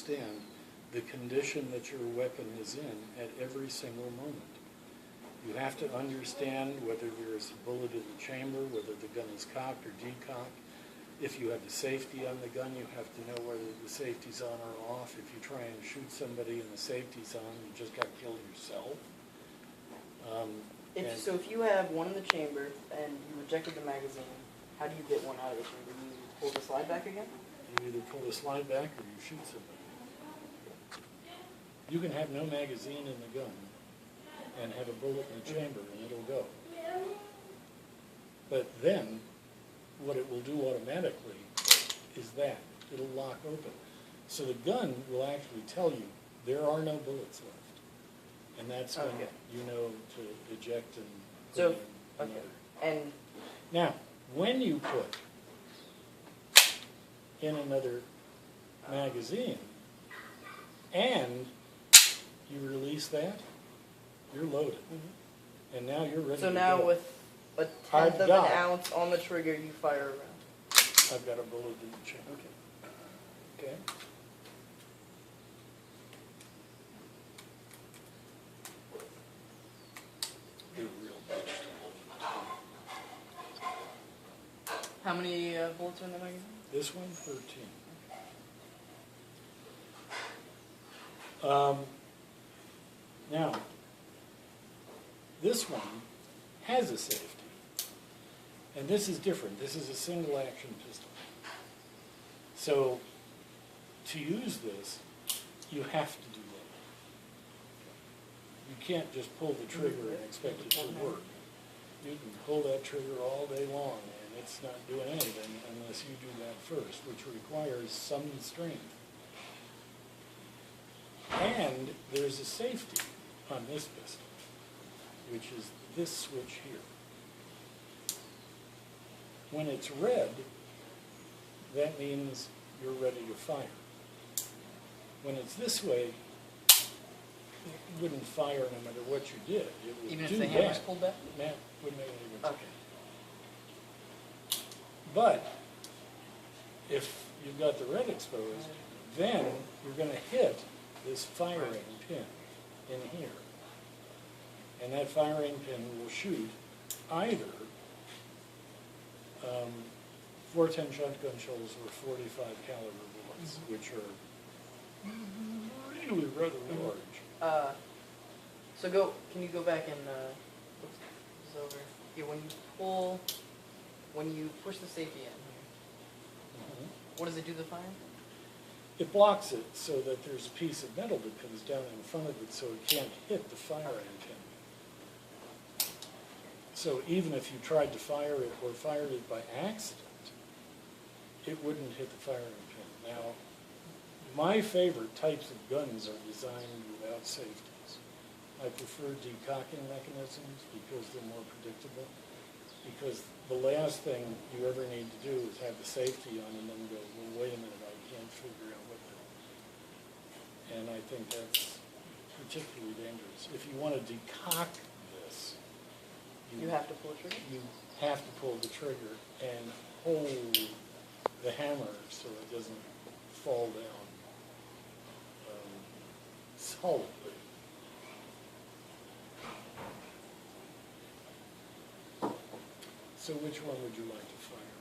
understand the condition that your weapon is in at every single moment. You have to understand whether there is a bullet in the chamber, whether the gun is cocked or decocked. If you have the safety on the gun, you have to know whether the safety's on or off. If you try and shoot somebody and the safety's on, you just got killed yourself. If you have one in the chamber and you ejected the magazine, how do you get one out of the chamber? You pull the slide back again? You either pull the slide back or you shoot somebody. You can have no magazine in the gun and have a bullet in the chamber and it'll go. But then, what it will do automatically is that. It'll lock open. So the gun will actually tell you there are no bullets left. And that's when you know to eject and put in another. And now, when you put in another magazine and you release that, you're loaded. Mm-hmm. And now you're ready to go. So now with a tenth of an ounce on the trigger, you fire a round. I've got a bullet in the chamber. Okay. How many bullets are in the magazine? This one, 13. Now, this one has a safety. And this is different. This is a single action pistol. So, to use this, you have to do that. You can't just pull the trigger and expect it to work. You can pull that trigger all day long and it's not doing anything unless you do that first, which requires some strength. And there's a safety on this pistol, which is this switch here. When it's red, that means you're ready to fire. When it's this way, it wouldn't fire no matter what you did. It would even do if the hammer's pulled back? That wouldn't make any difference. Okay. But if you've got the red exposed, then you're going to hit this firing pin in here. And that firing pin will shoot either 410 shotgun shells or 45 caliber bullets, which are really rather large. Can you go back and, oops, this is over. Yeah, when you push the safety in here, what does it do to the fire? It blocks it so that there's a piece of metal that comes down in front of it so it can't hit the firing pin. So even if you tried to fire it or fired it by accident, it wouldn't hit the firing pin. Now, my favorite types of guns are designed without safeties. I prefer decocking mechanisms because they're more predictable. Because the last thing you ever need to do is have the safety on and then go, well, wait a minute, I can't figure out what to do. And I think that's particularly dangerous. If you want to decock this, you have to pull the trigger? You have to pull the trigger and hold the hammer so it doesn't fall down solidly. So which one would you like to fire?